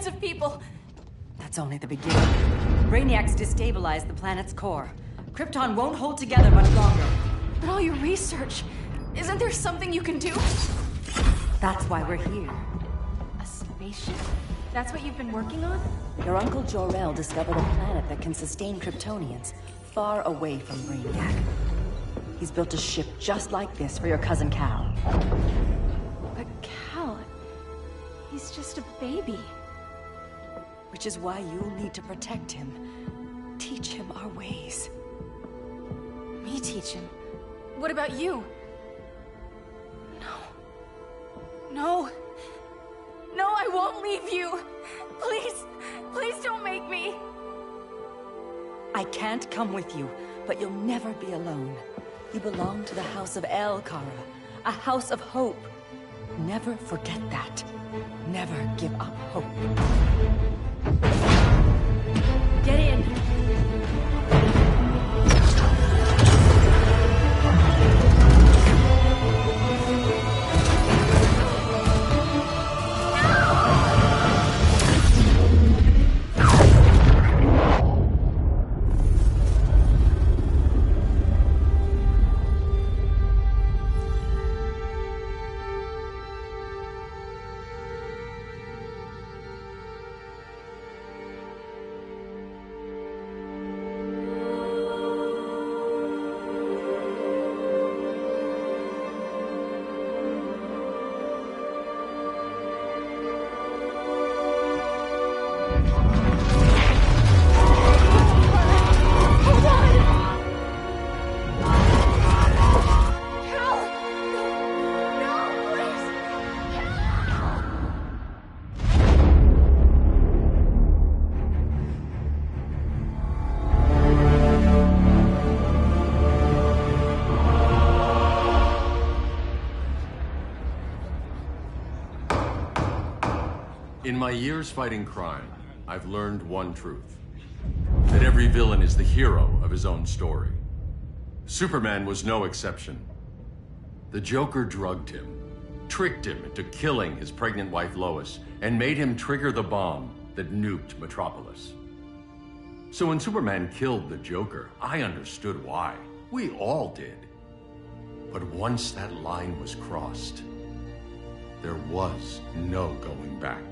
millions of people. That's only the beginning. Brainiac's destabilized the planet's core. Krypton won't hold together much longer. But all your research, isn't there something you can do? That's why we're here. A spaceship? That's what you've been working on? Your Uncle Jor-El discovered a planet that can sustain Kryptonians, far away from Brainiac. He's built a ship just like this for your cousin Cal. But Cal... he's just a baby. Which is why you'll need to protect him. Teach him our ways. Me teach him? What about you? No. No, I won't leave you. Please, please don't make me. I can't come with you, but you'll never be alone. You belong to the House of El, Kara. A house of hope. Never forget that. Never give up hope. Get in. In my years fighting crime, I've learned one truth. That every villain is the hero of his own story. Superman was no exception. The Joker drugged him, tricked him into killing his pregnant wife Lois, and made him trigger the bomb that nuked Metropolis. So when Superman killed the Joker, I understood why. We all did. But once that line was crossed, there was no going back.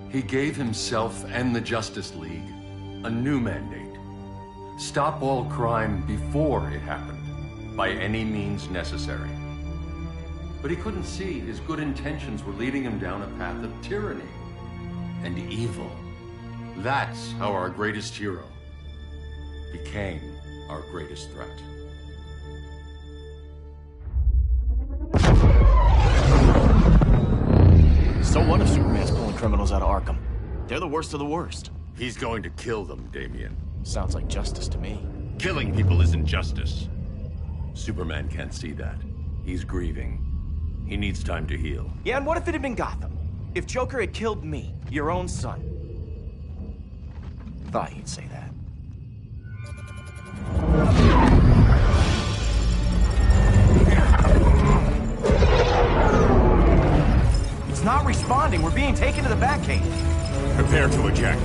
He gave himself and the Justice League a new mandate. Stop all crime before it happened, by any means necessary. But he couldn't see his good intentions were leading him down a path of tyranny and evil. That's how our greatest hero became our greatest threat. So what if Superman's pulling criminals out of Arkham? They're the worst of the worst. He's going to kill them, Damian. Sounds like justice to me. Killing people isn't justice. Superman can't see that. He's grieving. He needs time to heal. Yeah, and what if it had been Gotham? If Joker had killed me, your own son? Thought you'd say that. It's not responding. We're being taken to the Batcave. Prepare to eject.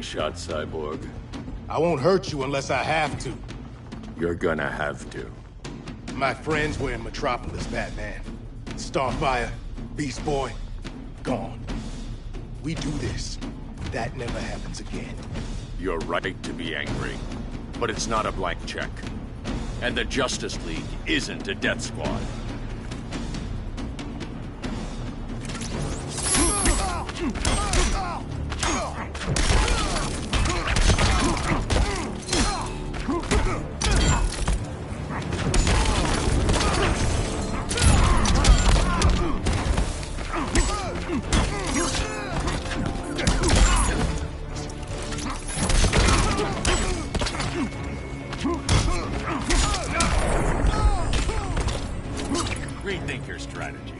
Shot, Cyborg. I won't hurt you unless I have to. You're gonna have to. My friends were in Metropolis, Batman. Starfire, Beast Boy, gone. We do this. That never happens again. You're right to be angry, but it's not a blank check. And the Justice League isn't a death squad. Rethink your strategy.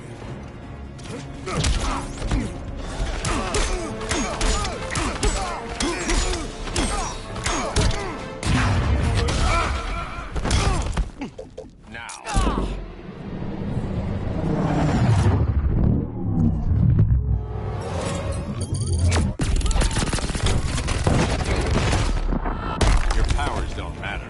Now. Your powers don't matter.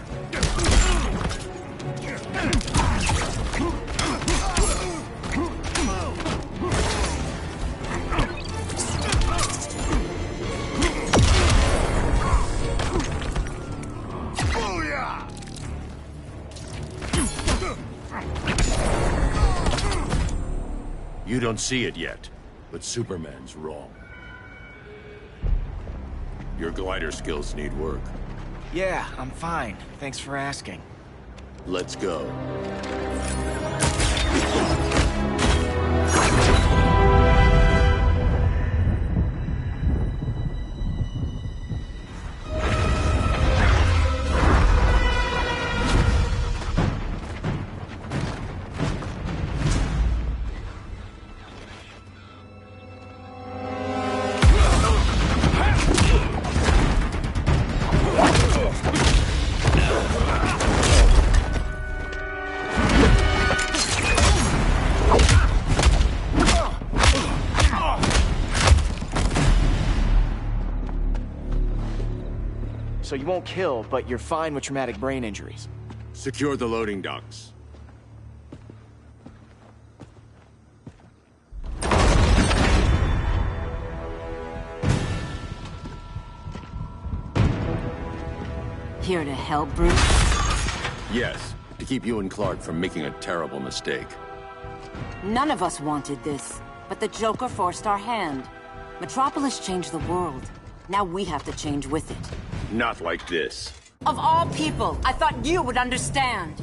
You don't see it yet, but Superman's wrong. Your glider skills need work. Yeah, I'm fine. Thanks for asking. Let's go. So you won't kill, but you're fine with traumatic brain injuries. Secure the loading docks. Here to help, Bruce? Yes, to keep you and Clark from making a terrible mistake. None of us wanted this, but the Joker forced our hand. Metropolis changed the world. Now we have to change with it. Not like this. Of all people, I thought you would understand.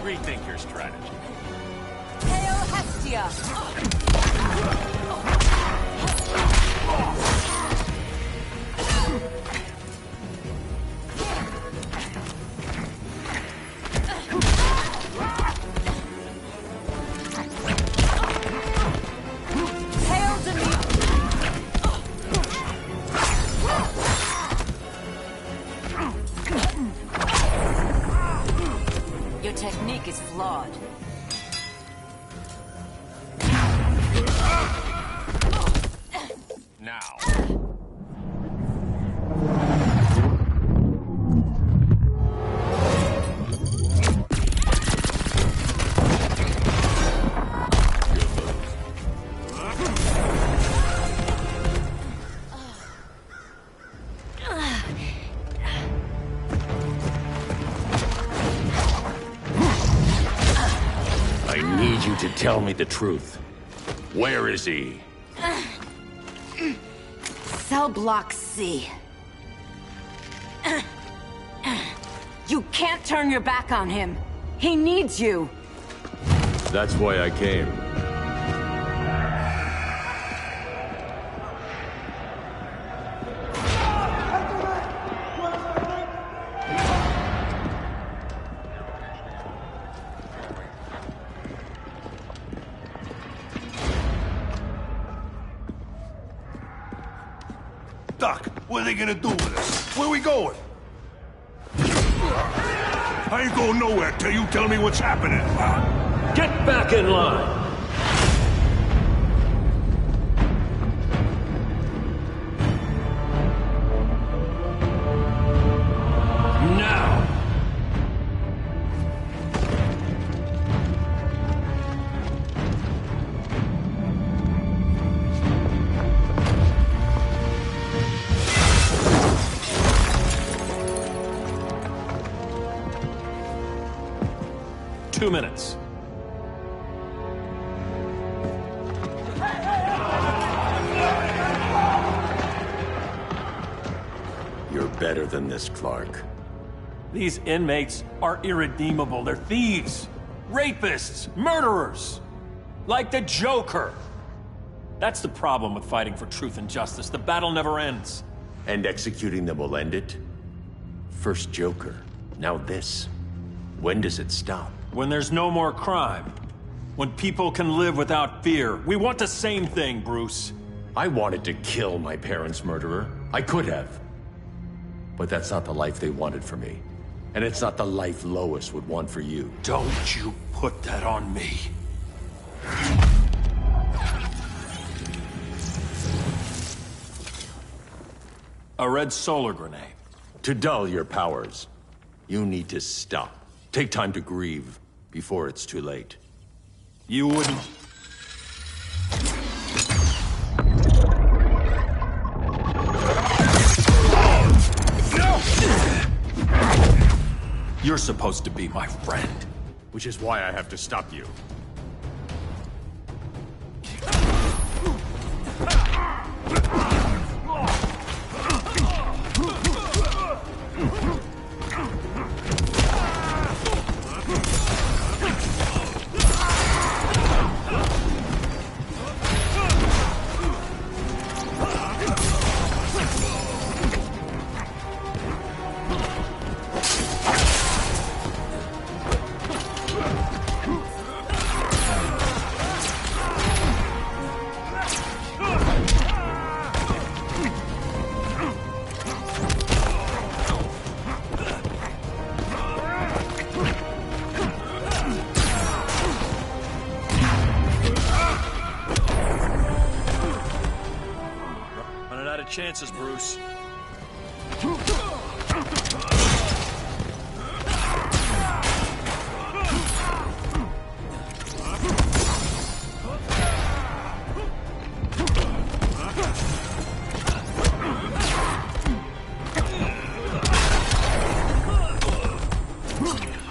Rethink your strategy. Hail Hestia! Hail Demeter! Your technique is flawed. Now. I need you to tell me the truth. Where is he? Cell Block C. You can't turn your back on him. He needs you. That's why I came. Doc, what are they gonna do with us? Where we going? I ain't going nowhere till you tell me what's happening. Get back in line! Now! 2 minutes. You're better than this, Clark. These inmates are irredeemable. They're thieves, rapists, murderers. Like the Joker. That's the problem with fighting for truth and justice. The battle never ends. And executing them will end it? First Joker, now this. When does it stop? When there's no more crime. When people can live without fear. We want the same thing, Bruce. I wanted to kill my parents' murderer. I could have. But that's not the life they wanted for me. And it's not the life Lois would want for you. Don't you put that on me. A red solar grenade. To dull your powers, you need to stop. Take time to grieve before it's too late. You wouldn't... You're supposed to be my friend. Which is why I have to stop you. Chances, Bruce.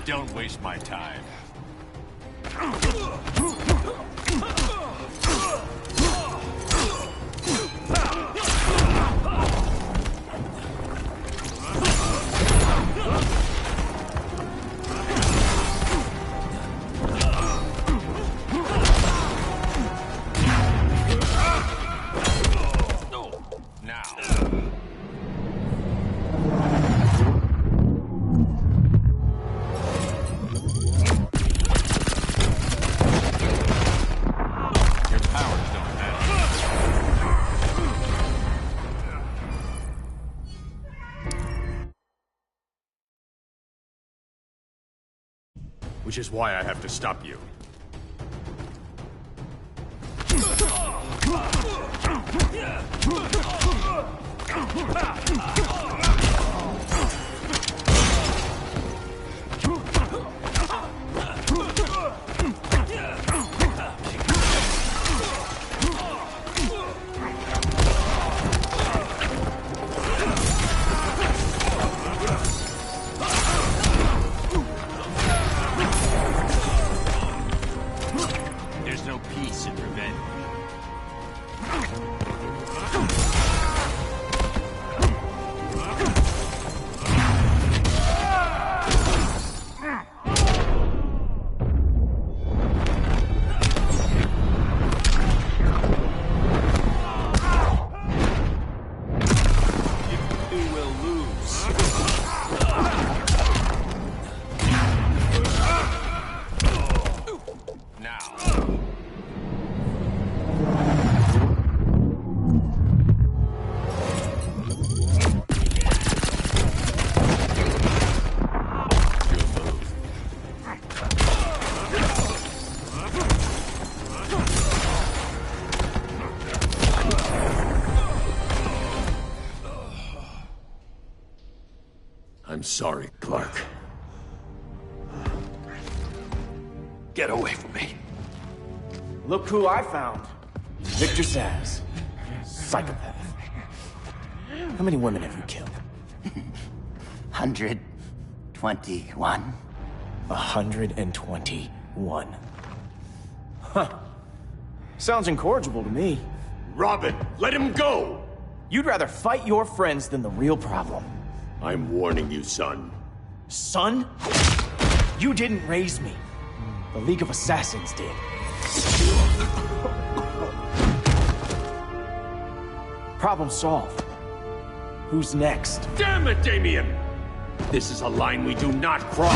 Don't waste my time. Which is why I have to stop you. I'm sorry, Clark. Get away from me. Look who I found. Victor Saz. Psychopath. How many women have you killed? 121. 121. Huh. Sounds incorrigible to me. Robin, let him go! You'd rather fight your friends than the real problem. I'm warning you, son. Son? You didn't raise me. The League of Assassins did. Problem solved. Who's next? Damn it, Damien! This is a line we do not cross.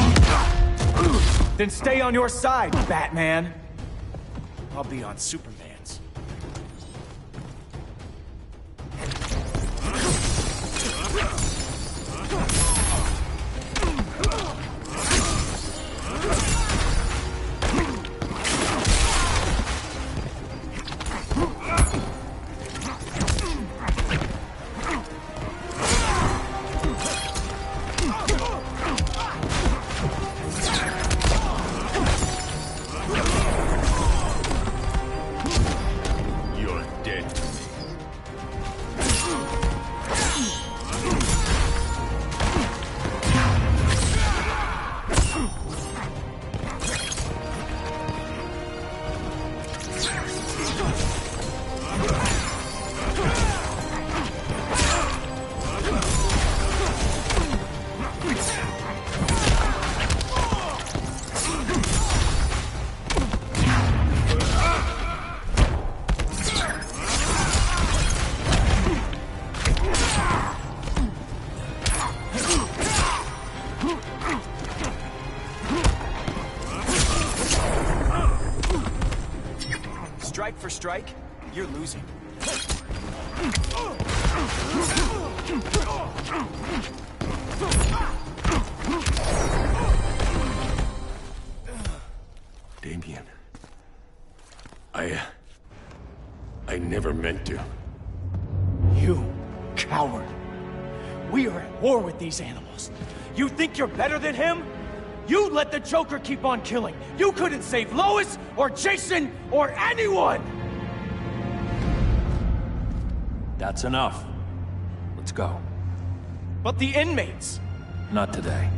Then stay on your side, Batman. I'll be on Superman's. Strike for strike, you're losing. Damien. I never meant to. You coward. We are at war with these animals. You think you're better than him? You let the Joker keep on killing. You couldn't save Lois, or Jason, or anyone! That's enough. Let's go. But the inmates! Not today.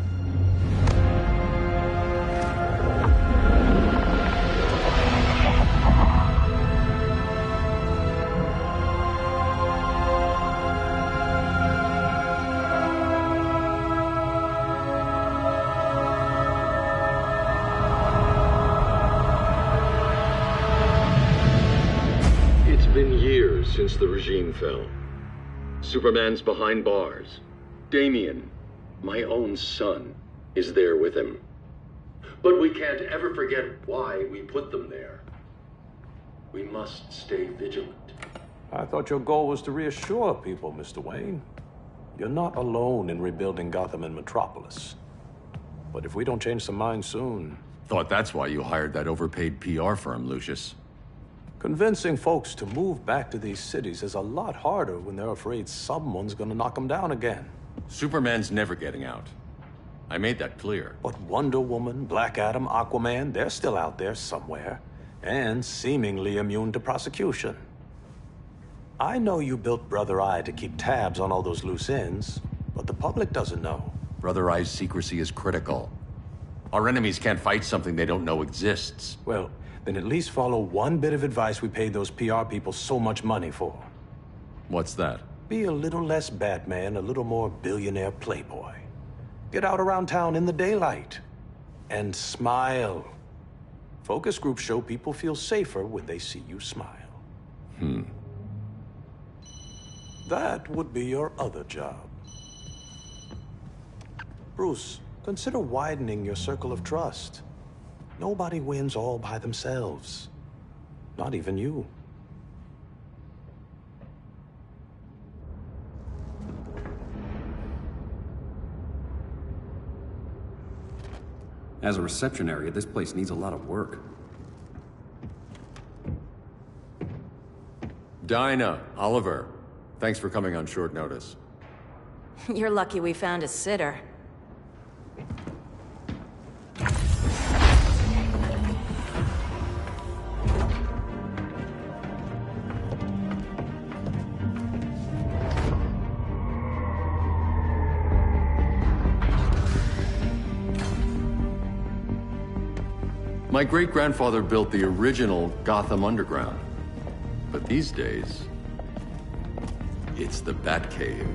Since the regime fell. Superman's behind bars. Damien, my own son, is there with him. But we can't ever forget why we put them there. We must stay vigilant. I thought your goal was to reassure people, Mr. Wayne. You're not alone in rebuilding Gotham and Metropolis. But if we don't change some minds soon... Thought that's why you hired that overpaid PR firm, Lucius. Convincing folks to move back to these cities is a lot harder when they're afraid someone's gonna knock them down again. Superman's never getting out. I made that clear. But Wonder Woman, Black Adam, Aquaman, they're still out there somewhere, and seemingly immune to prosecution. I know you built Brother Eye to keep tabs on all those loose ends, but the public doesn't know. Brother Eye's secrecy is critical. Our enemies can't fight something they don't know exists. Well, then at least follow one bit of advice we paid those PR people so much money for. What's that? Be a little less Batman, a little more billionaire playboy. Get out around town in the daylight. And smile. Focus groups show people feel safer when they see you smile. That would be your other job. Bruce, consider widening your circle of trust. Nobody wins all by themselves. Not even you. As a reception area, this place needs a lot of work. Dinah, Oliver, thanks for coming on short notice. You're lucky we found a sitter. My great-grandfather built the original Gotham Underground. But these days, it's the Batcave.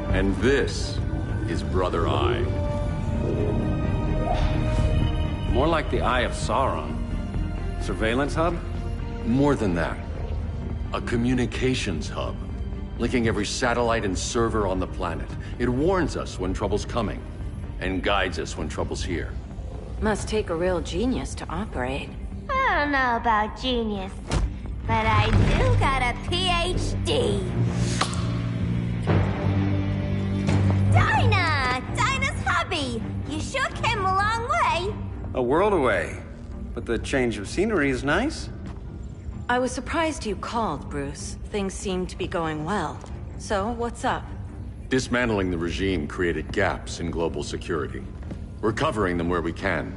And this is Brother Eye. More like the Eye of Sauron. Surveillance hub? More than that. A communications hub, linking every satellite and server on the planet. It warns us when trouble's coming, and guides us when trouble's here. Must take a real genius to operate. I don't know about genius, but I do got a PhD. Dinah's hubby. You sure came a long way. A world away. But the change of scenery is nice. I was surprised you called, Bruce. Things seem to be going well. So, what's up? Dismantling the regime created gaps in global security. We're covering them where we can,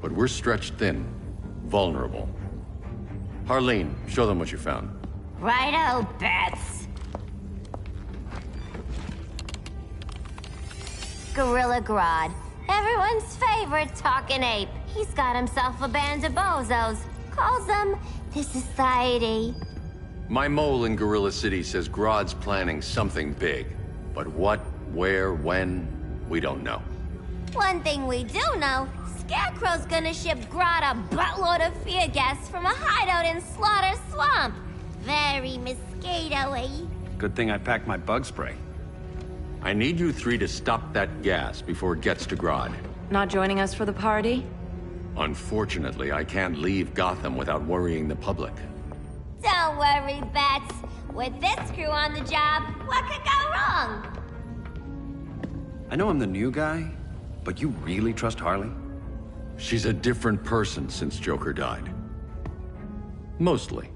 but we're stretched thin, vulnerable. Harleen, show them what you found. Righto, Bats. Gorilla Grodd. Everyone's favorite talking ape. He's got himself a band of bozos. Calls them the Society. My mole in Gorilla City says Grodd's planning something big. But what, where, when, we don't know. One thing we do know, Scarecrow's gonna ship Grodd a buttload of fear gas from a hideout in Slaughter Swamp. Very mosquito-y. Good thing I packed my bug spray. I need you three to stop that gas before it gets to Grodd. Not joining us for the party? Unfortunately, I can't leave Gotham without worrying the public. Don't worry, Bats. With this crew on the job, what could go wrong? I know I'm the new guy, but you really trust Harley? She's a different person since Joker died. Mostly.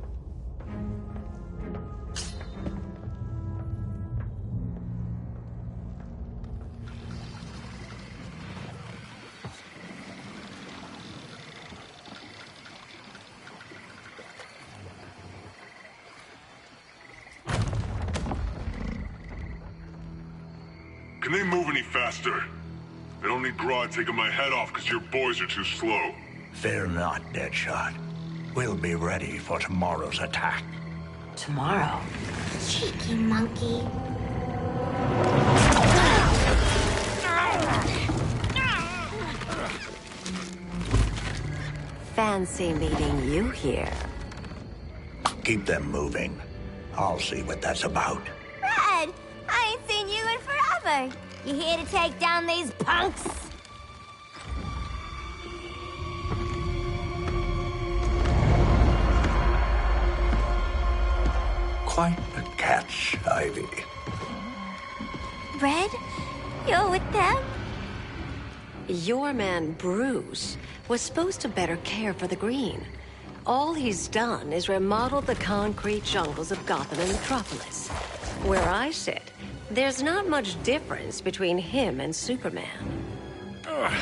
Can they move any faster? I don't need Grodd taking my head off because your boys are too slow. Fear not, Deadshot. We'll be ready for tomorrow's attack. Tomorrow? Cheeky monkey. Fancy meeting you here. Keep them moving. I'll see what that's about. Red, I ain't seen you in forever. You here to take down these punks? Quite the catch, Ivy. Red, you're with them? Your man, Bruce, was supposed to better care for the Green. All he's done is remodel the concrete jungles of Gotham and Metropolis. Where I sit, there's not much difference between him and Superman. Ugh.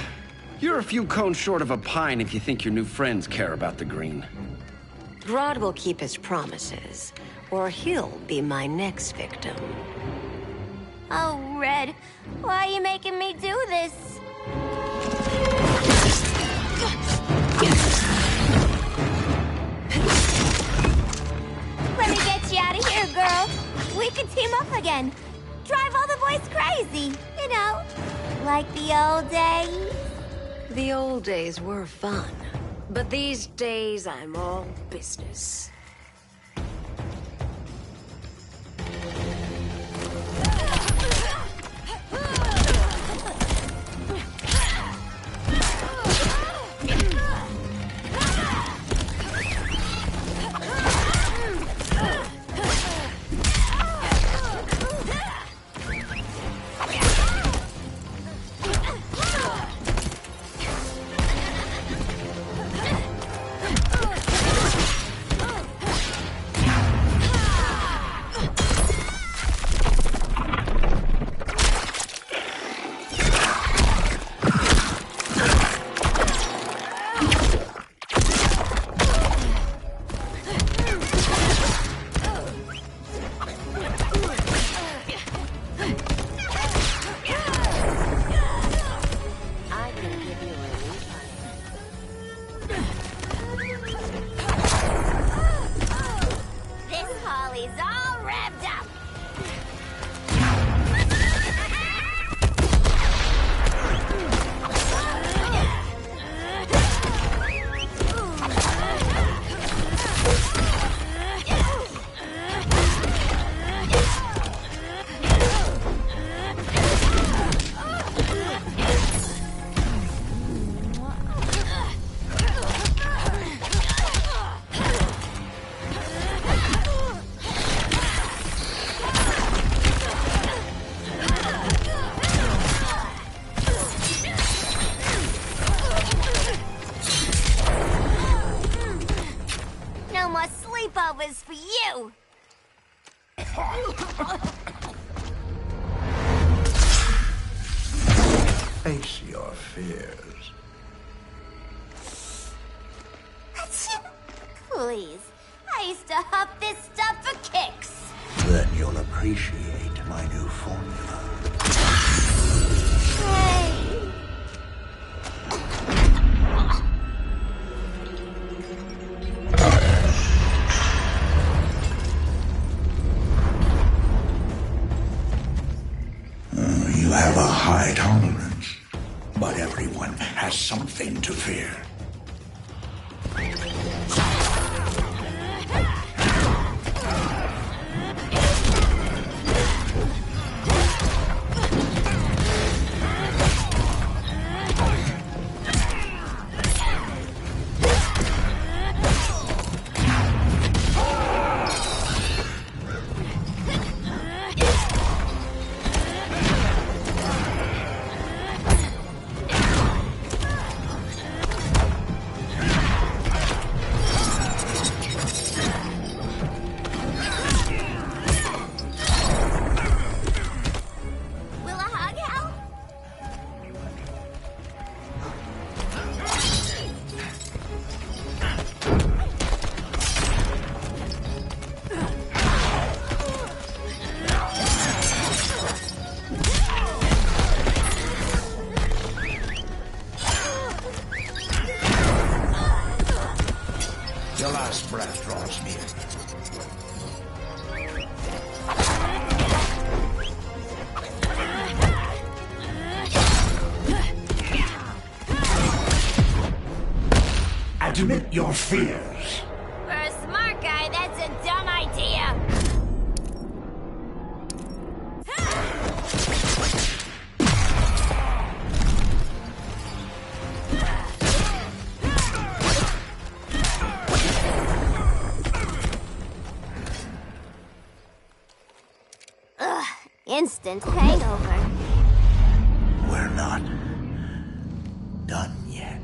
You're a few cones short of a pine if you think your new friends care about the Green. Grodd will keep his promises, or he'll be my next victim. Oh, Red, why are you making me do this? Let me get you out of here, girl. We can team up again. Drive all the boys crazy, you know, like the old days. The old days were fun, but these days I'm all business. Face your fears. Please. I used to huff this stuff for kicks. Then you'll appreciate my new formula. Hey. You have a high tolerance, but everyone has something to fear. Your last breath draws near. Admit your fears. For a smart guy, that's a dumb idea. Instant hangover. We're not done yet.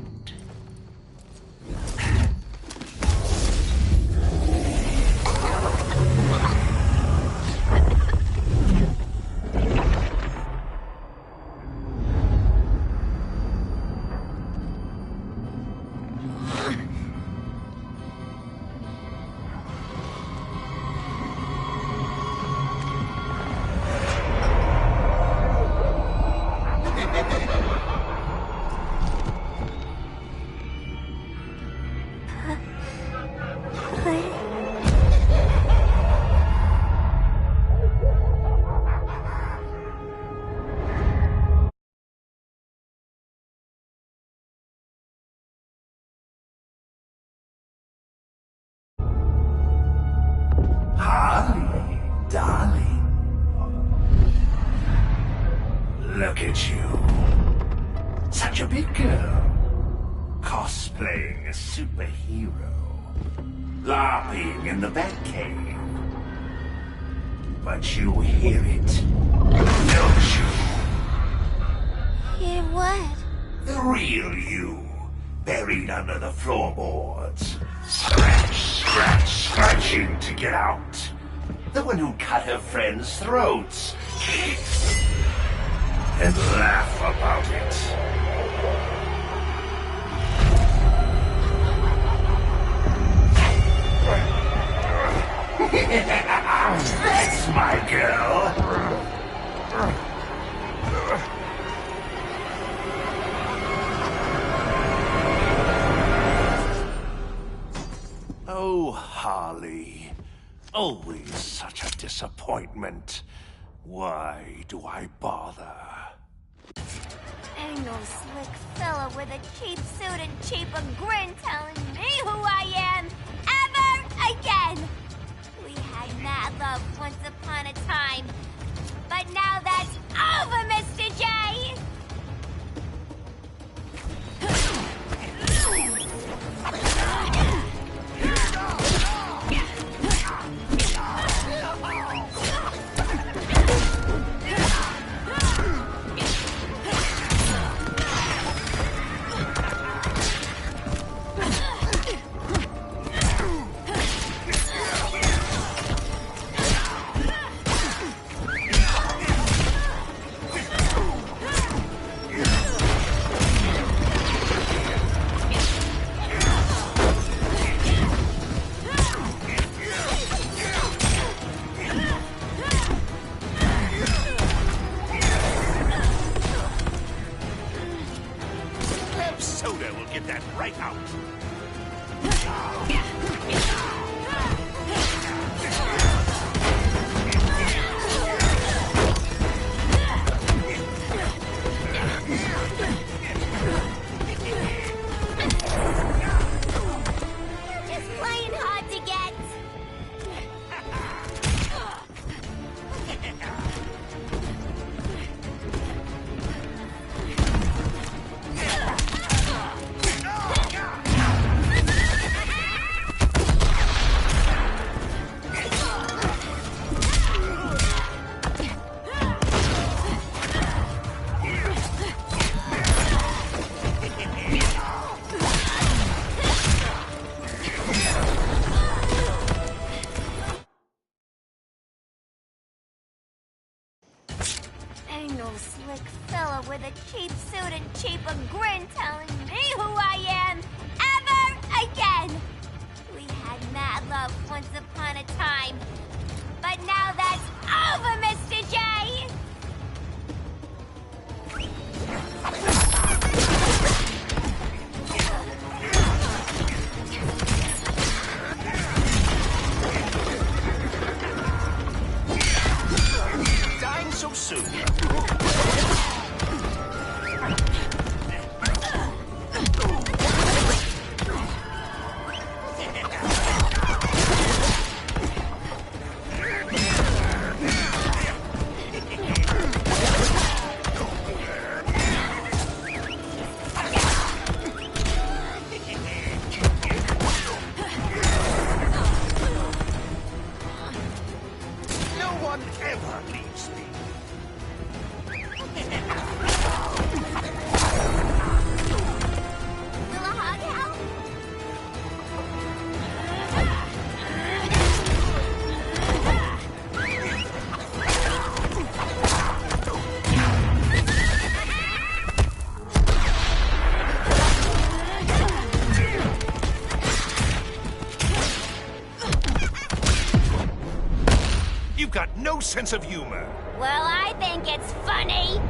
Harley, darling. Look at you. Such a big girl. Cosplaying a superhero. LARPing in the Batcave. But you hear it, don't you? Hear what? The real you, buried under the floorboards. Scratch, scratch, scratching to get out. The one who cut her friends' throats. And laugh about it. That's my girl. Oh, Harley. Always such a disappointment. Why do I bother? Ain't no slick fella with a cheap suit and cheaper grin telling me who I am ever again. We had mad love once upon a time, but now that's over, Mr. J. soda will get that right out. Slick fella with a cheap suit and cheaper grin telling me who I am ever again. We had mad love once upon a time, but now that's over, Mr. J. Dying so soon. You've got no sense of humor. Well, I think it's funny.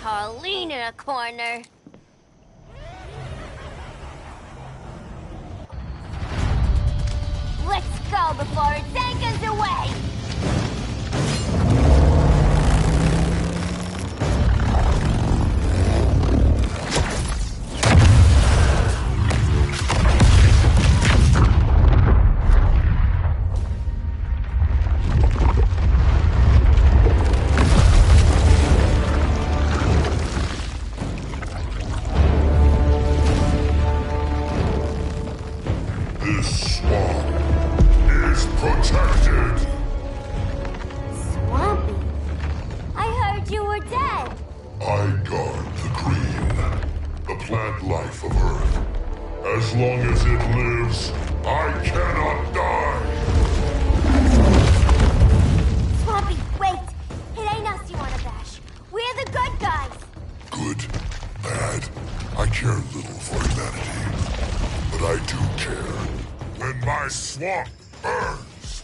Harleen in a corner. Let's go before it takes us away! This swamp is protected. Swampy? I heard you were dead. I guard the green, the plant life of Earth. As long as it lives, I cannot die. Swampy, wait! It ain't us you wanna bash. We're the good guys. Good, bad, I care little for humanity. But I do care when my swamp burns.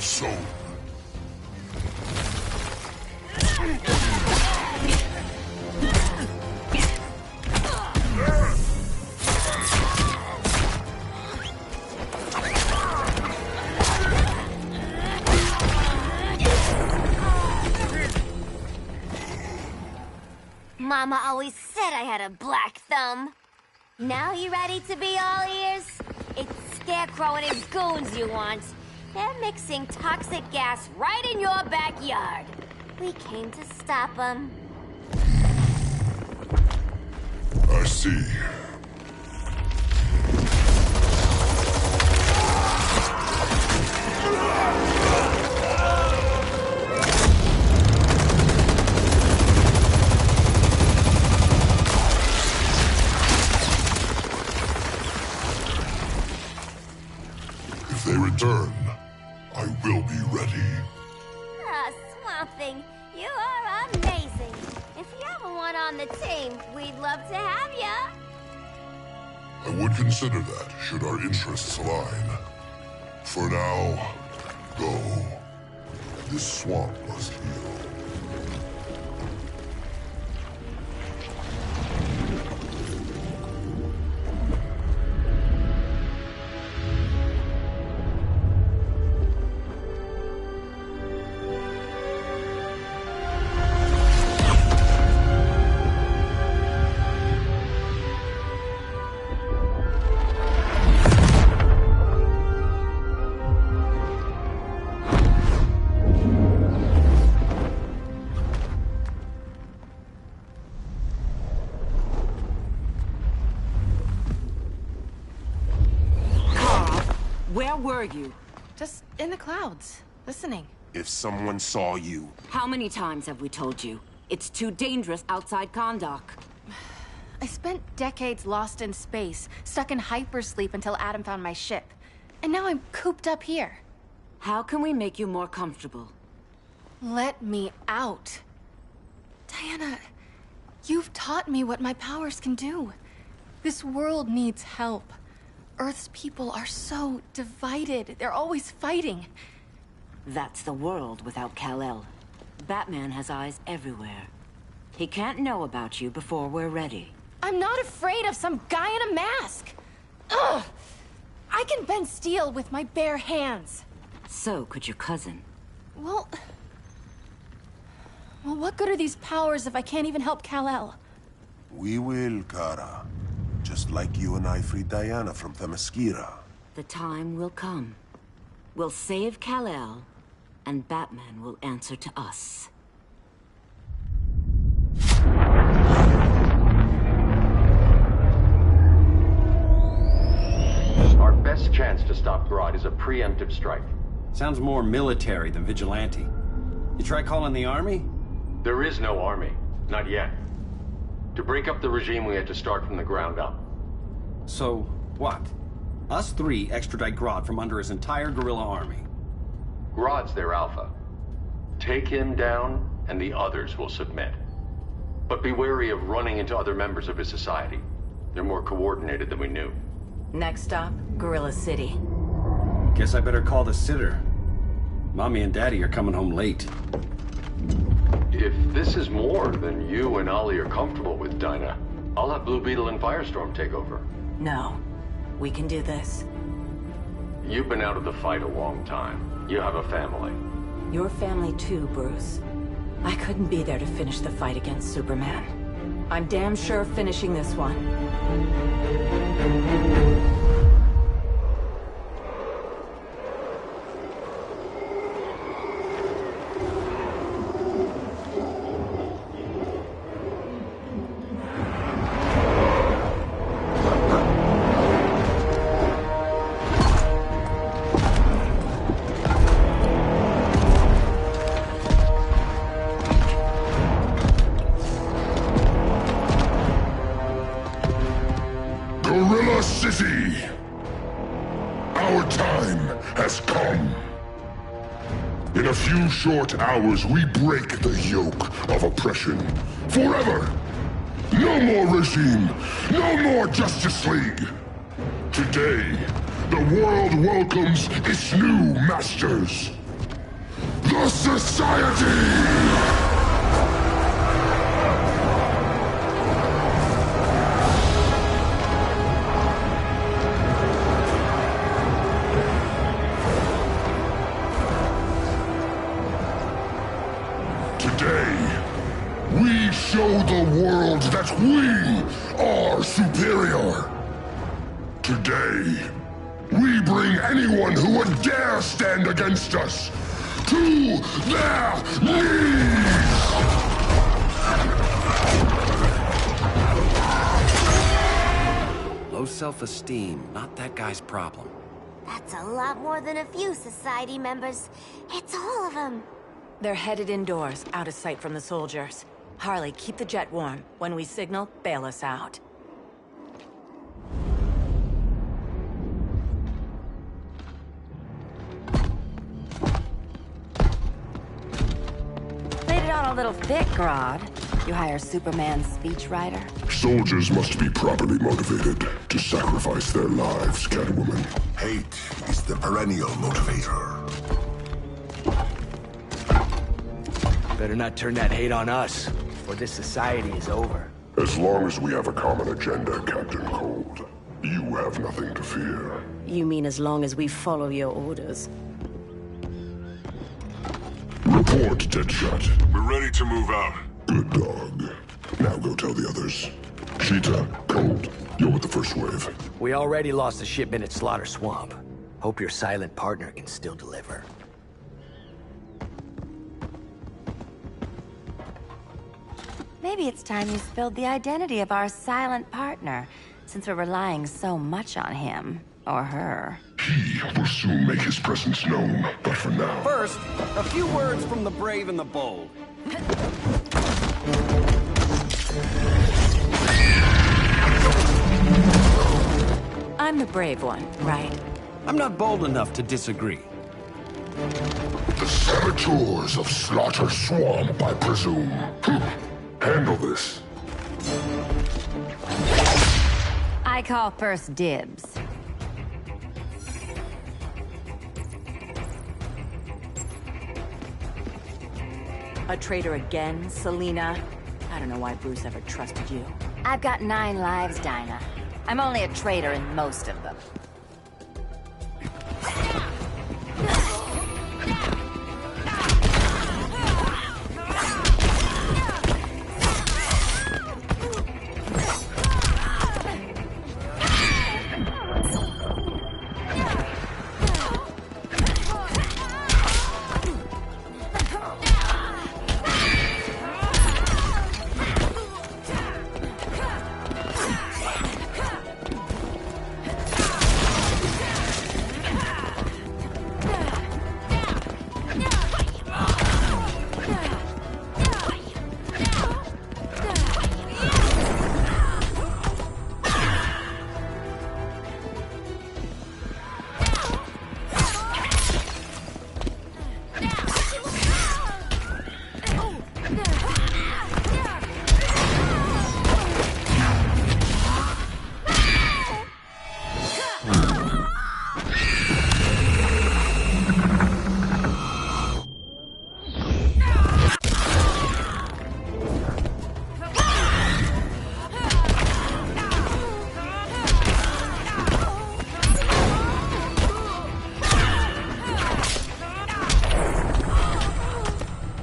sown. Mama always said I had a black thumb. Now you ready to be all ears? It's Scarecrow and his goons you want. They're mixing toxic gas right in your backyard. We came to stop them. I see. If they return, I will be ready. Ah, Swamp Thing, you are amazing. If you ever want on the team, we'd love to have ya. I would consider that, should our interests align. For now, go. This swamp must heal. Where were you? Just in the clouds, listening. If someone saw you... How many times have we told you? It's too dangerous outside Kahndaq. I spent decades lost in space, stuck in hypersleep until Adam found my ship. And now I'm cooped up here. How can we make you more comfortable? Let me out. Diana, you've taught me what my powers can do. This world needs help. Earth's people are so divided. They're always fighting. That's the world without Kal-El. Batman has eyes everywhere. He can't know about you before we're ready. I'm not afraid of some guy in a mask. Ugh! I can bend steel with my bare hands. So could your cousin. Well, what good are these powers if I can't even help Kal-El? We will, Kara. Just like you and I freed Diana from Themyscira. The time will come. We'll save Kal-El, and Batman will answer to us. Our best chance to stop Grodd is a preemptive strike. Sounds more military than vigilante. You try calling the army? There is no army. Not yet. To break up the regime, we had to start from the ground up. So, what? Us three extradite Grodd from under his entire guerrilla army. Grodd's their alpha. Take him down, and the others will submit. But be wary of running into other members of his society. They're more coordinated than we knew. Next stop, Gorilla City. Guess I better call the sitter. Mommy and Daddy are coming home late. If this is more than you and Ollie are comfortable with, Dinah, I'll have Blue Beetle and Firestorm take over. No. We can do this. You've been out of the fight a long time. You have a family. Your family too, Bruce. I couldn't be there to finish the fight against Superman. I'm damn sure finishing this one. Gorilla City! Our time has come. In a few short hours, we break the yoke of oppression. Forever! No more regime! No more Justice League! Today, the world welcomes its new masters. the society! We show the world that we are superior. Today, we bring anyone who would dare stand against us to their knees! Low self-esteem, not that guy's problem. That's a lot more than a few society members. It's all of them. They're headed indoors, out of sight from the soldiers. Harley, keep the jet warm. When we signal, bail us out. Laid it on a little thick, Grodd. You hire Superman's speechwriter? Soldiers must be properly motivated to sacrifice their lives, Catwoman. Hate is the perennial motivator. Better not turn that hate on us, or this society is over. As long as we have a common agenda, Captain Cold, you have nothing to fear. You mean as long as we follow your orders? Report, Deadshot. We're ready to move out. Good dog. Now go tell the others. Cheetah, Cold, you're with the first wave. We already lost a shipment at Slaughter Swamp. Hope your silent partner can still deliver. Maybe it's time you spilled the identity of our silent partner, since we're relying so much on him. Or her. He will soon make his presence known, but for now... First, a few words from the brave and the bold. I'm the brave one, right? I'm not bold enough to disagree. The saboteurs of Slaughter Swamp, I presume. Handle this. I call first dibs. A traitor again, Selina? I don't know why Bruce ever trusted you. I've got 9 lives, Dinah. I'm only a traitor in most of them.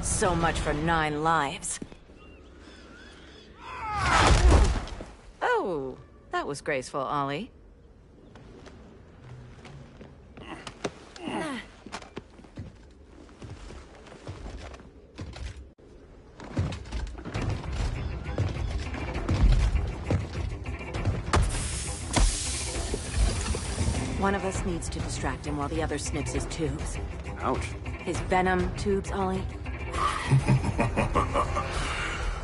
So much for 9 lives. Oh, that was graceful, Ollie. One of us needs to distract him while the other snips his tubes. Ouch. His venom tubes, Ollie.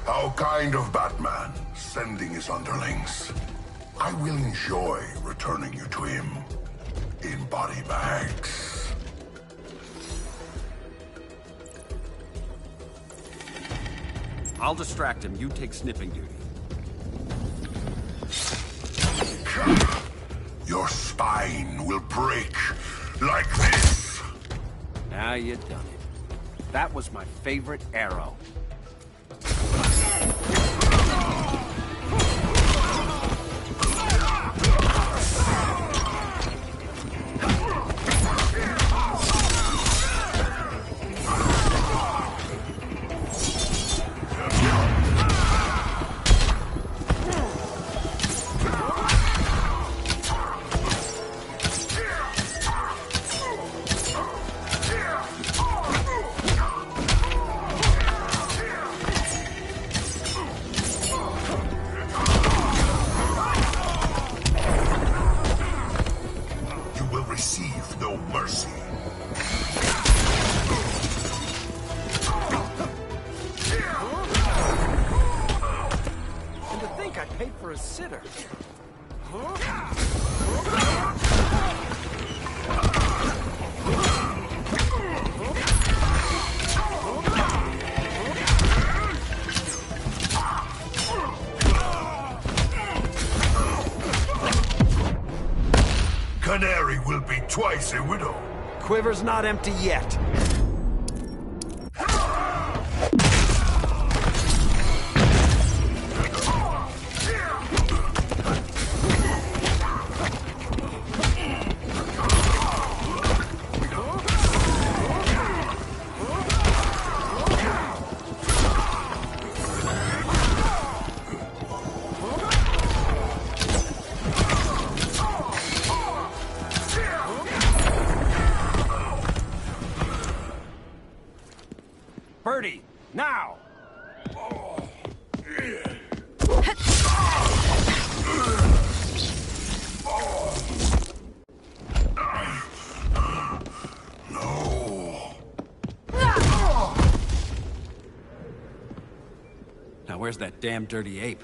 How kind of Batman, sending his underlings. I will enjoy returning you to him in body bags. I'll distract him. You take sniffing duty. Your spine will break like this. Now you've done it. That was my favorite arrow. Canary will be twice a widow. Quiver's not empty yet. Birdie, now! Now where's that damn dirty ape?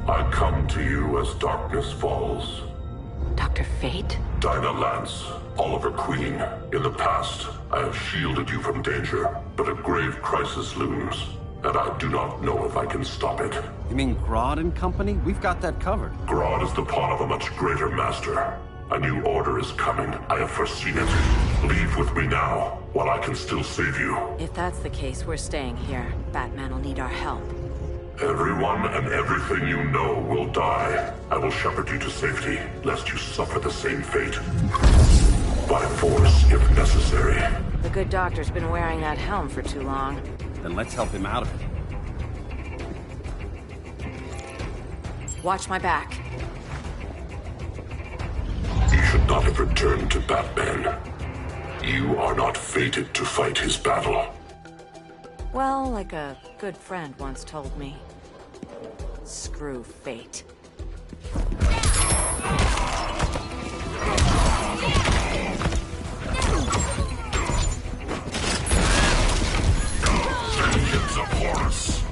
I come to you as darkness falls. Dr. Fate? Dinah Lance, Oliver Queen. In the past, I have shielded you from danger, but a grave crisis looms, and I do not know if I can stop it. You mean Grodd and company? We've got that covered. Grodd is the pawn of a much greater master. A new order is coming. I have foreseen it. Leave with me now, while I can still save you. If that's the case, we're staying here. Batman will need our help. Everyone and everything you know will die. I will shepherd you to safety, lest you suffer the same fate. By force, if necessary. The good doctor's been wearing that helm for too long. Then let's help him out of it. Watch my back. You should not have returned to Batman. You are not fated to fight his battle. Well, like a good friend once told me. Screw fate. Vengeance of Horus.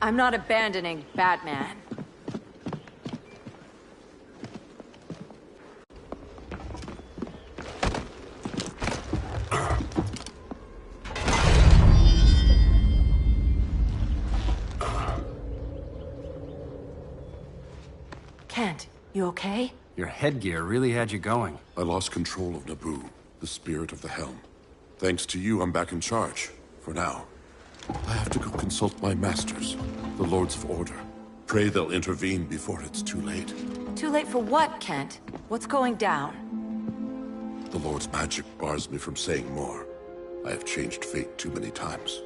I'm not abandoning Batman. You okay? Your headgear really had you going. I lost control of Naboo, the spirit of the helm. Thanks to you, I'm back in charge. For now. I have to go consult my masters, the Lords of Order. Pray they'll intervene before it's too late. Too late for what, Kent? What's going down? The Lord's magic bars me from saying more. I have changed fate too many times.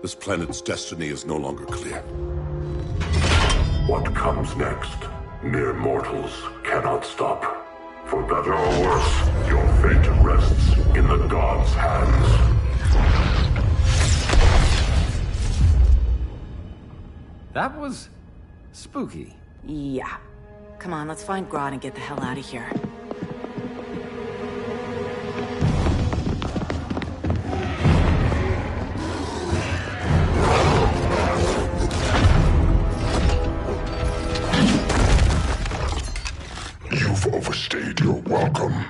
This planet's destiny is no longer clear. What comes next? Mere mortals cannot stop. For better or worse, your fate rests in the gods' hands. That was spooky. Yeah. Come on, let's find Grodd and get the hell out of here. You've overstayed your welcome.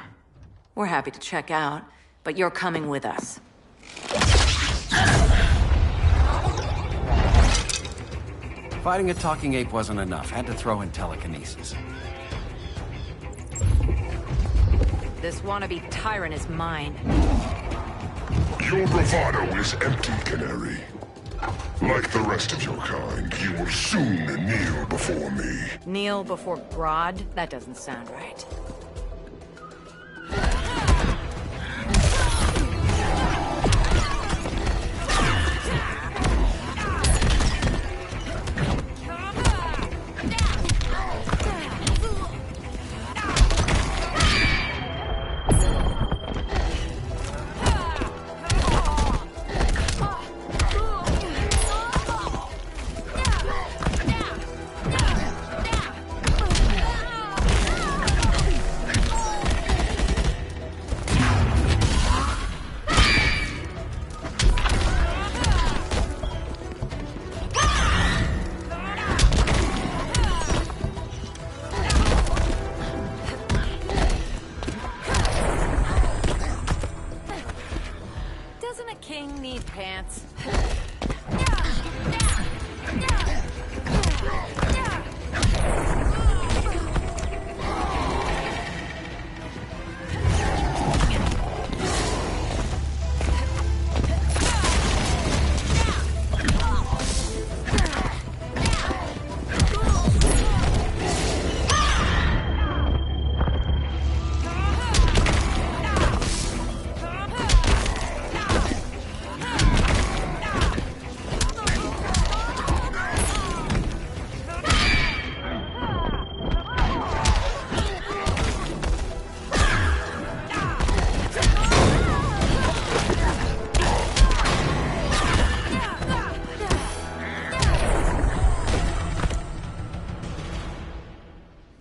We're happy to check out, but you're coming with us. Fighting a talking ape wasn't enough. Had to throw in telekinesis. This wannabe tyrant is mine. Your bravado is empty, Canary. Like the rest of your kind, you will soon kneel before me. Kneel before Grodd? That doesn't sound right.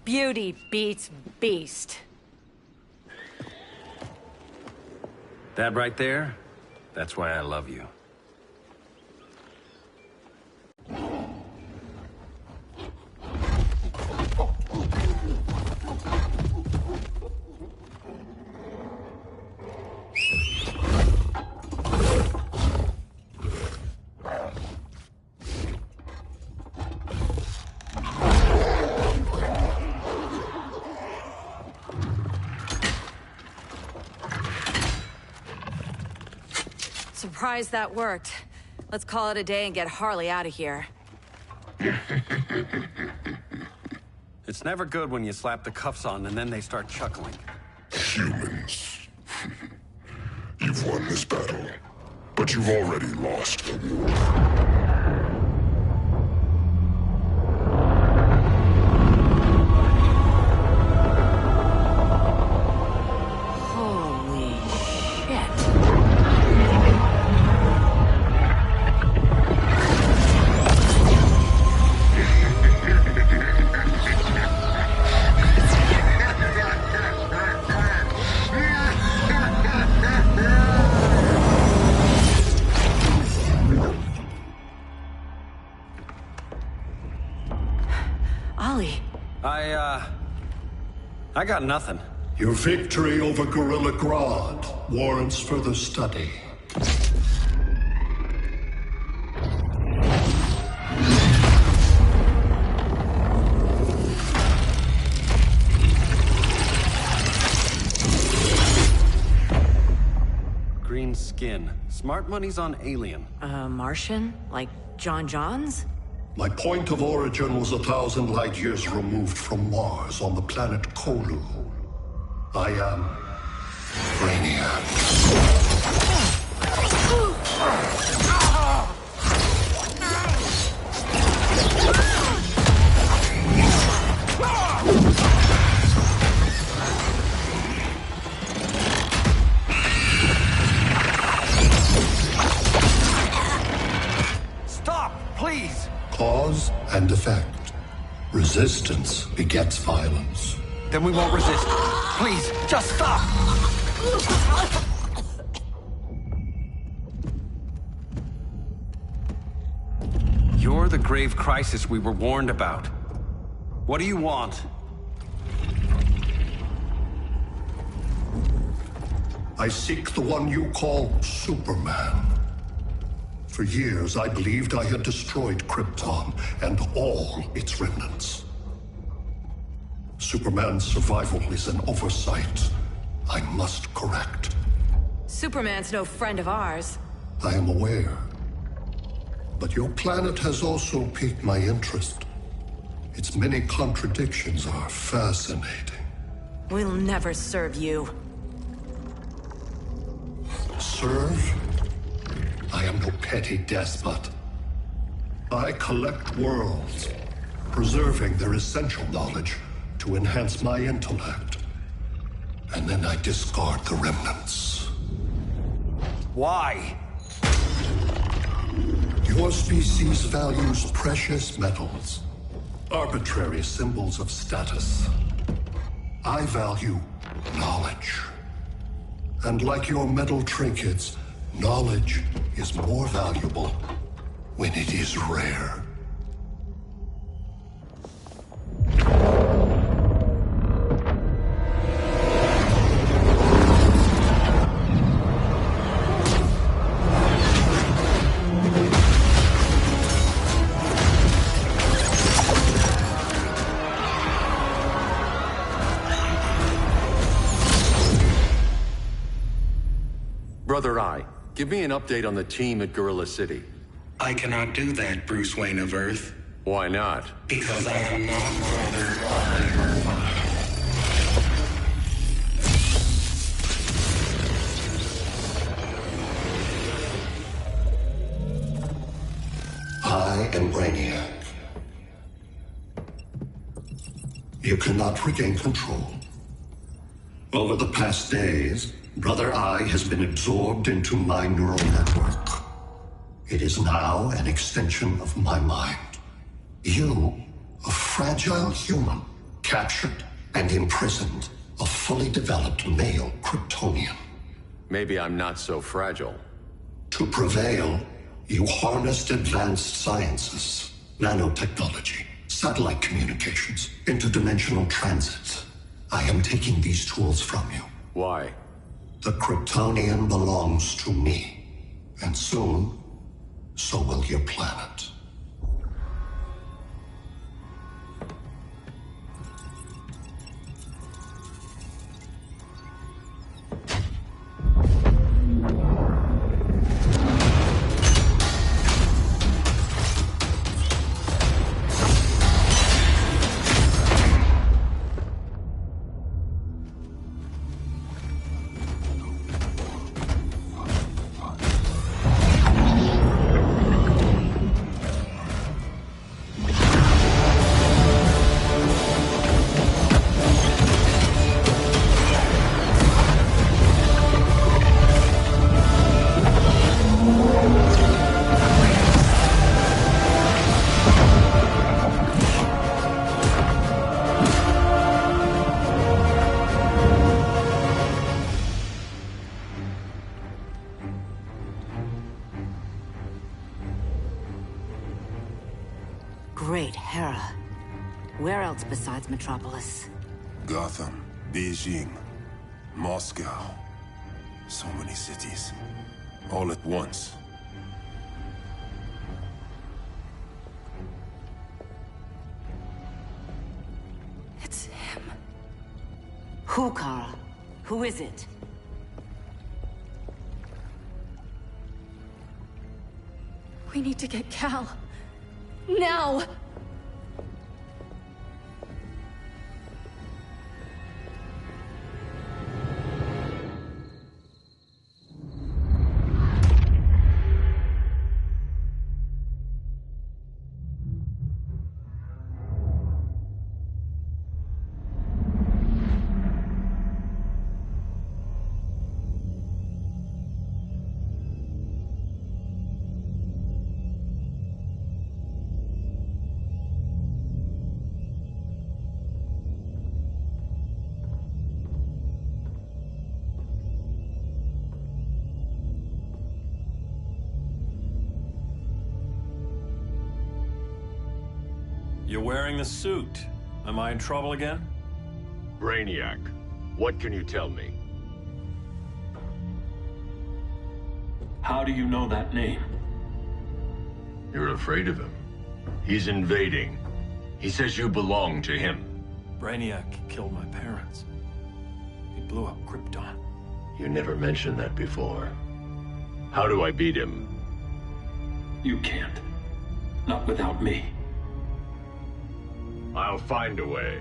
Beauty beats beast. That right there, that's why I love you. Surprised that worked. Let's call it a day and get Harley out of here. It's never good when you slap the cuffs on and then they start chuckling. Humans. You've won this battle, but you've already lost the war. I got nothing. Your victory over Gorilla Grodd warrants further study. Smart money's on alien. Martian? Like John Johns? My point of origin was 1,000 light years removed from Mars on the planet Kolu. I am Brainiac. Stop, please! Cause and effect. Resistance begets violence. Then we won't resist. Please, just stop! You're the grave crisis we were warned about. What do you want? I seek the one you call Superman. For years, I believed I had destroyed Krypton and all its remnants. Superman's survival is an oversight I must correct. Superman's no friend of ours. I am aware. But your planet has also piqued my interest. Its many contradictions are fascinating. We'll never serve you. Serve? I am no petty despot. I collect worlds, preserving their essential knowledge to enhance my intellect. And then I discard the remnants. Why? Your species values precious metals, arbitrary symbols of status. I value knowledge. And like your metal trinkets, knowledge is more valuable when it is rare. Brother Eye, give me an update on the team at Gorilla City. I cannot do that, Bruce Wayne of Earth. Why not? Because I am not Brother Eye. I am Brainiac. You cannot regain control. Over the past days, Brother Eye has been absorbed into my neural network. It is now an extension of my mind. You, a fragile human, captured and imprisoned a fully developed male Kryptonian. Maybe I'm not so fragile. To prevail, you harnessed advanced sciences, nanotechnology, satellite communications, interdimensional transits. I am taking these tools from you. Why? The Kryptonian belongs to me. And soon, so will your planet. Great Hera. Where else besides Metropolis? Gotham, Beijing, Moscow. So many cities. All at once. It's him. Who, Kara? Who is it? We need to get Cal. Now! You're wearing the suit. Am I in trouble again? Brainiac, what can you tell me? How do you know that name? You're afraid of him. He's invading. He says you belong to him. Brainiac killed my parents. He blew up Krypton. You never mentioned that before. How do I beat him? You can't. Not without me. I'll find a way.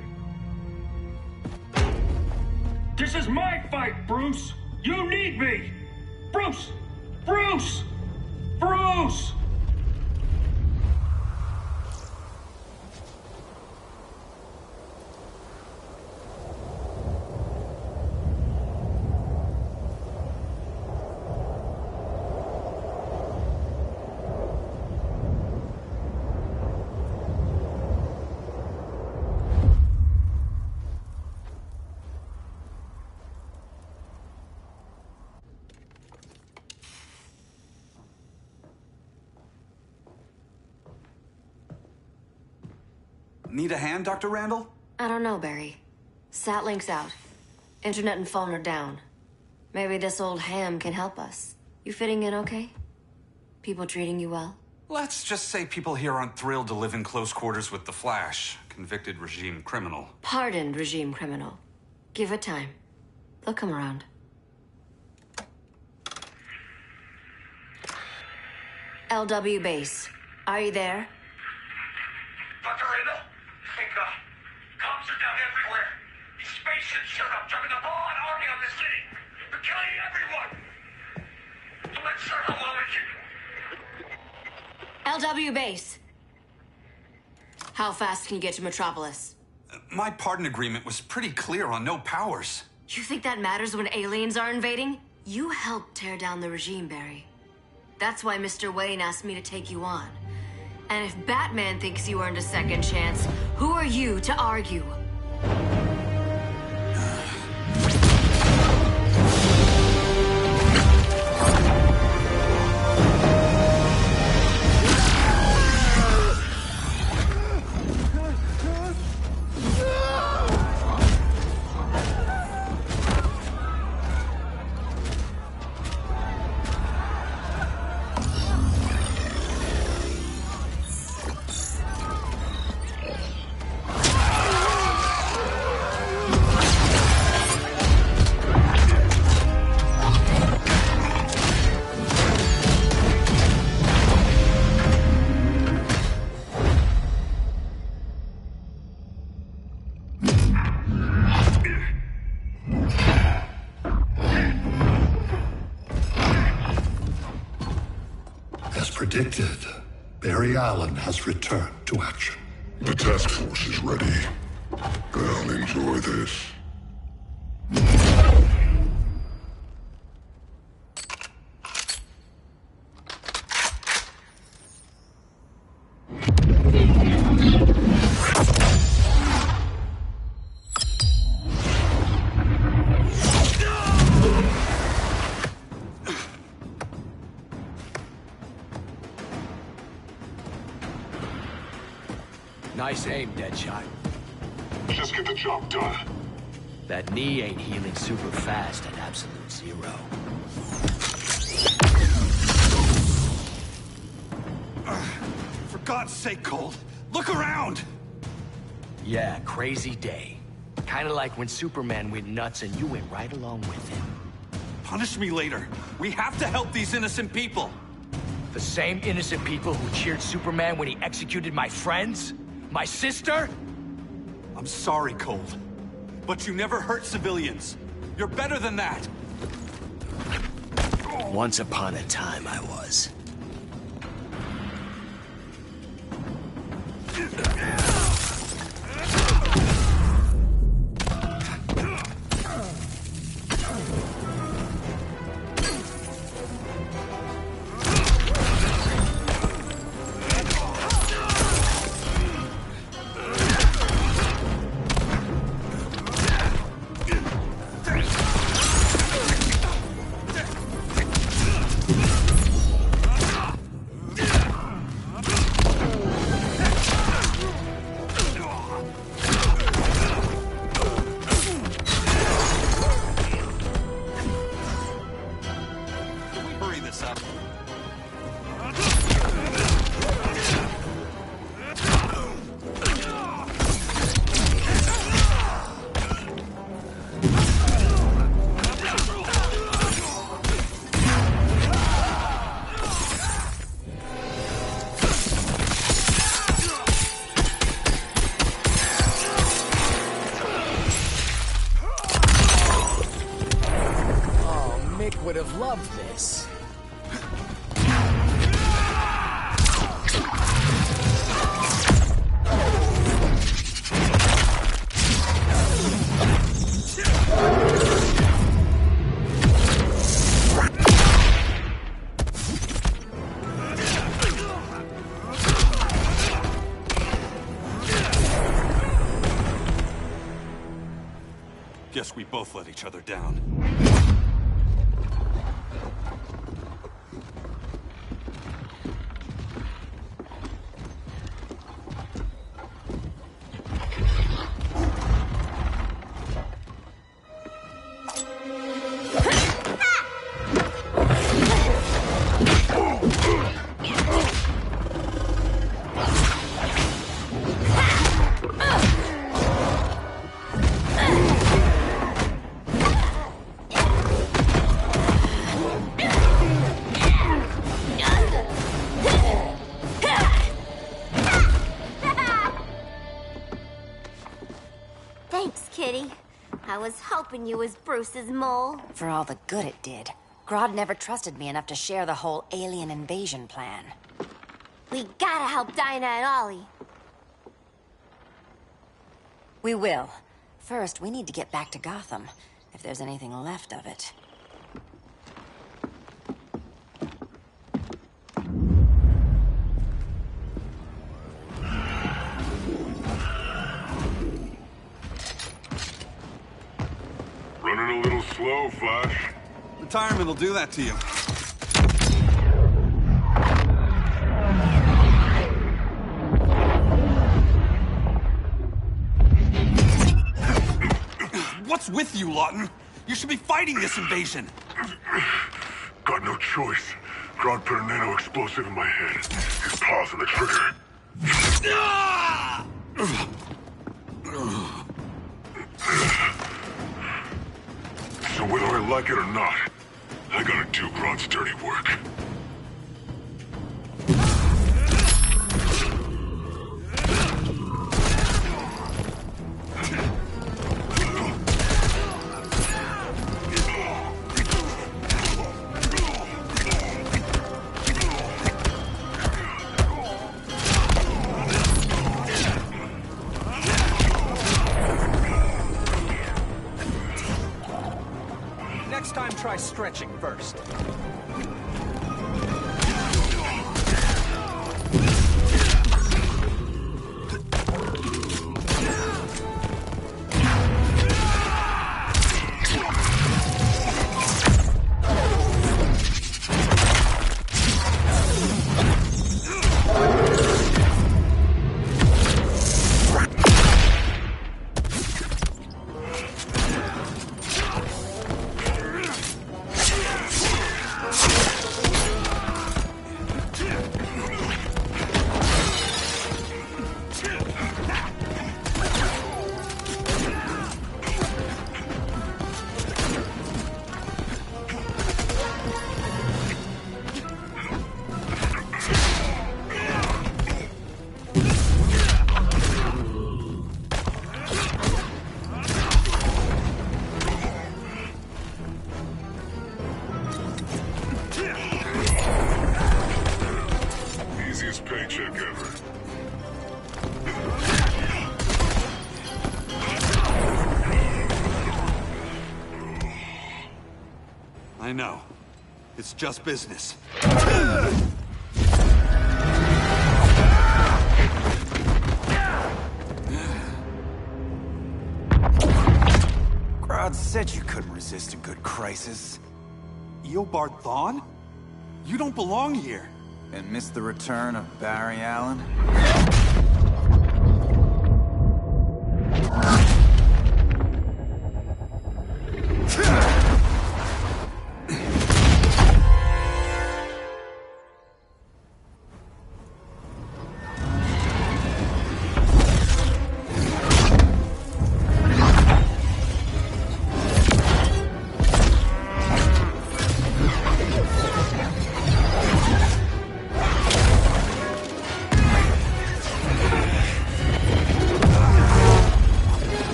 This is my fight, Bruce! You need me! Bruce! Bruce! Bruce! Need a hand, Dr. Randall? I don't know, Barry. Satlink's out. Internet and phone are down. Maybe this old ham can help us. You fitting in okay? People treating you well? Let's just say people here aren't thrilled to live in close quarters with the Flash, convicted regime criminal. Pardoned regime criminal. Give it time. They'll come around. LW base. Are you there? Dr. Randall? Thank God. Cops are down everywhere. These spaceships showed up, dumping a full-on army on the city. They're killing everyone. So let's start a LW base. How fast can you get to Metropolis? My pardon agreement was pretty clear on no powers. You think that matters when aliens are invading? You helped tear down the regime, Barry. That's why Mr. Wayne asked me to take you on. And if Batman thinks you earned a second chance, who are you to argue? Predicted, Barry Allen has returned to action. The task force is ready. I'll enjoy this. Nice aim, Deadshot. Just get the job done. That knee ain't healing super fast at absolute zero. For God's sake, Cold, look around! Yeah, crazy day. Kinda like when Superman went nuts and you went right along with him. Punish me later. We have to help these innocent people. The same innocent people who cheered Superman when he executed my friends? My sister? I'm sorry, Cold. But you never hurt civilians. You're better than that. Once upon a time, I was. Would have loved this. Guess we both let each other down. I was hoping you was Bruce's mole. For all the good it did. Grodd never trusted me enough to share the whole alien invasion plan. We gotta help Dinah and Ollie. We will. First, we need to get back to Gotham, if there's anything left of it. Running a little slow, Flash. Retirement will do that to you. What's with you, Lawton? You should be fighting this invasion. Got no choice. Grodd put a nano-explosive in my head. His paws on the trigger. So whether I like it or not, I gotta do Grodd's dirty work. Next time, try stretching first. No. It's just business. Crowd said you couldn't resist a good crisis. Eobard Thawne? You don't belong here. And miss the return of Barry Allen?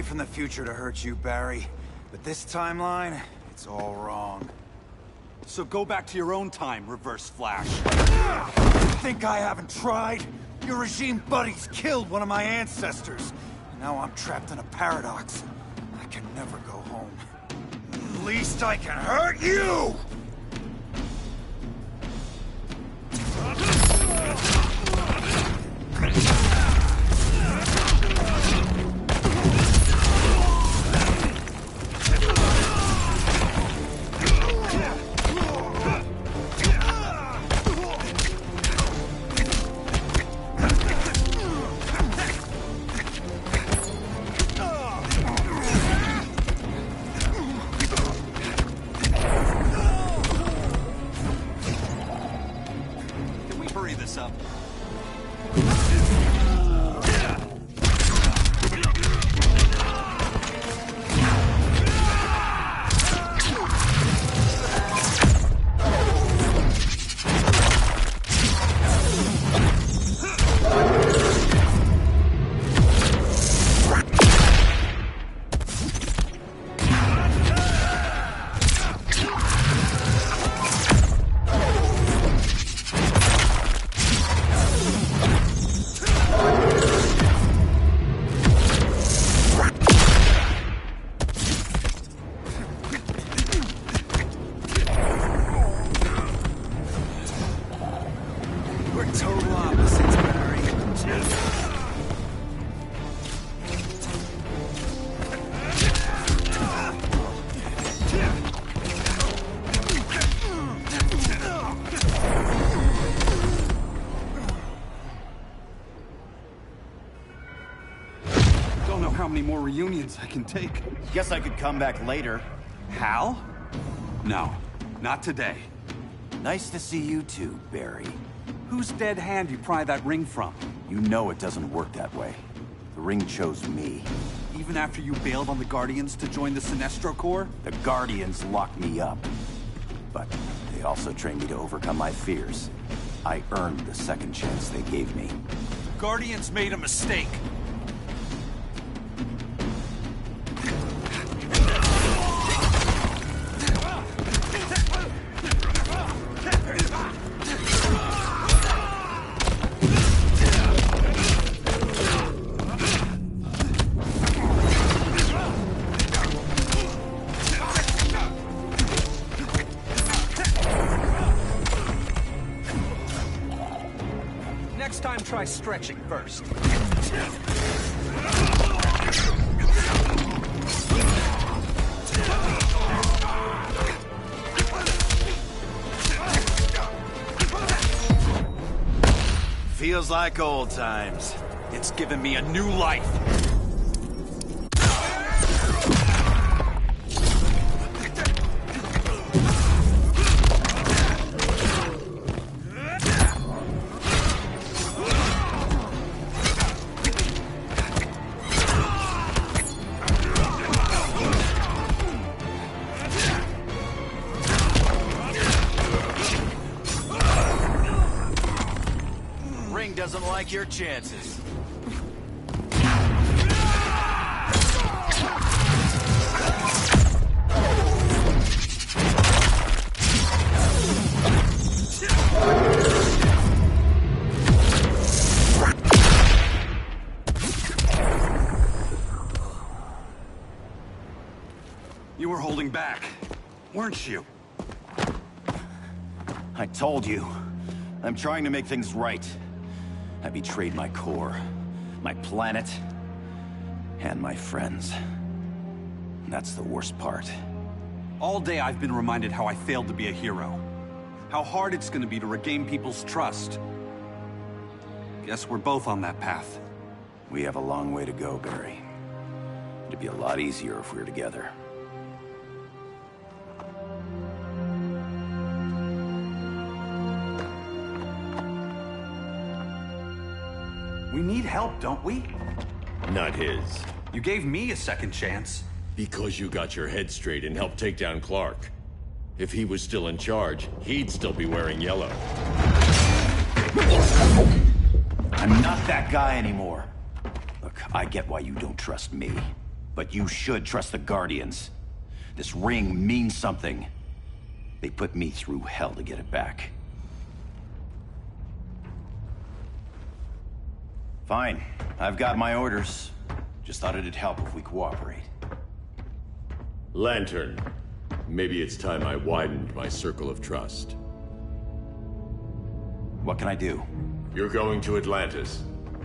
From the future to hurt you, Barry. But this timeline, it's all wrong. So go back to your own time, Reverse Flash. Think I haven't tried? Your regime buddies killed one of my ancestors. Now I'm trapped in a paradox. I can never go home. At least I can hurt you! How many more reunions I can take. Guess I could come back later. Hal? No, not today. Nice to see you too, Barry. Whose dead hand you pry that ring from? You know it doesn't work that way. The ring chose me. Even after you bailed on the Guardians to join the Sinestro Corps? The Guardians locked me up. But they also trained me to overcome my fears. I earned the second chance they gave me. The Guardians made a mistake. Next time, try stretching first. Feels like old times. It's given me a new life. like your chances. You were holding back, weren't you? I told you. I'm trying to make things right. I betrayed my core, my planet, and my friends. That's the worst part. All day I've been reminded how I failed to be a hero. How hard it's gonna be to regain people's trust. Guess we're both on that path. We have a long way to go, Barry. It'd be a lot easier if we were together. We need help, don't we? Not his. You gave me a second chance. Because you got your head straight and helped take down Clark. If he was still in charge, he'd still be wearing yellow. I'm not that guy anymore. Look, I get why you don't trust me. But you should trust the Guardians. This ring means something. They put me through hell to get it back. Fine. I've got my orders. Just thought it'd help if we cooperate. Lantern. Maybe it's time I widened my circle of trust. What can I do? You're going to Atlantis.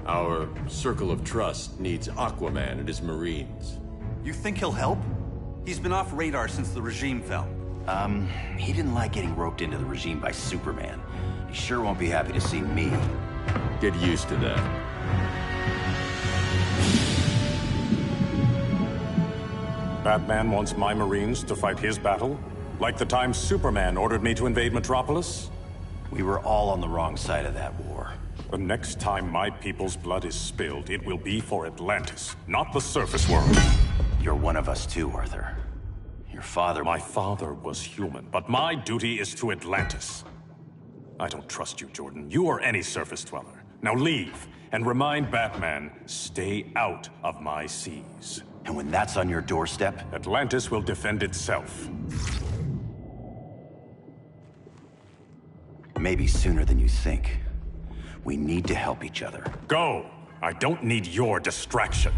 Our circle of trust needs Aquaman and his Marines. You think he'll help? He's been off radar since the regime fell. He didn't like getting roped into the regime by Superman. He sure won't be happy to see me. Get used to that. Batman wants my Marines to fight his battle? Like the time Superman ordered me to invade Metropolis? We were all on the wrong side of that war. The next time my people's blood is spilled, it will be for Atlantis, not the surface world. You're one of us too, Arthur. Your father... My father was human, but my duty is to Atlantis. I don't trust you, Jordan. You or any surface dweller. Now leave, and remind Batman, stay out of my seas. And when that's on your doorstep... Atlantis will defend itself. Maybe sooner than you think. We need to help each other. Go! I don't need your distraction.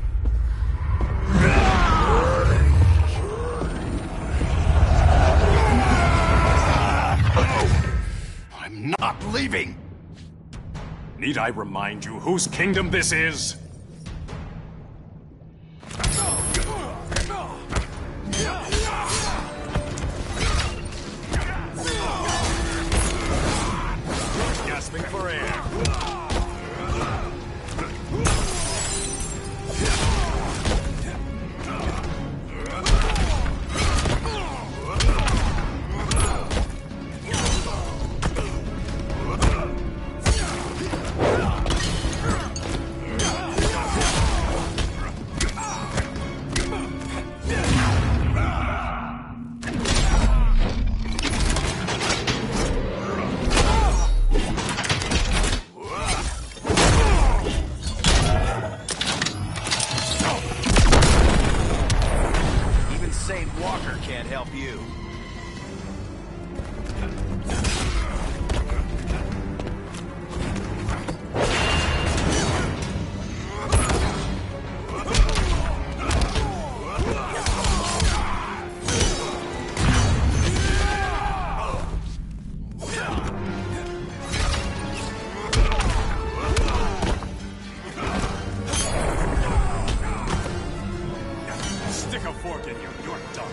I'm not leaving! Need I remind you whose kingdom this is? Gasping for air. Stick a fork in you, you're done.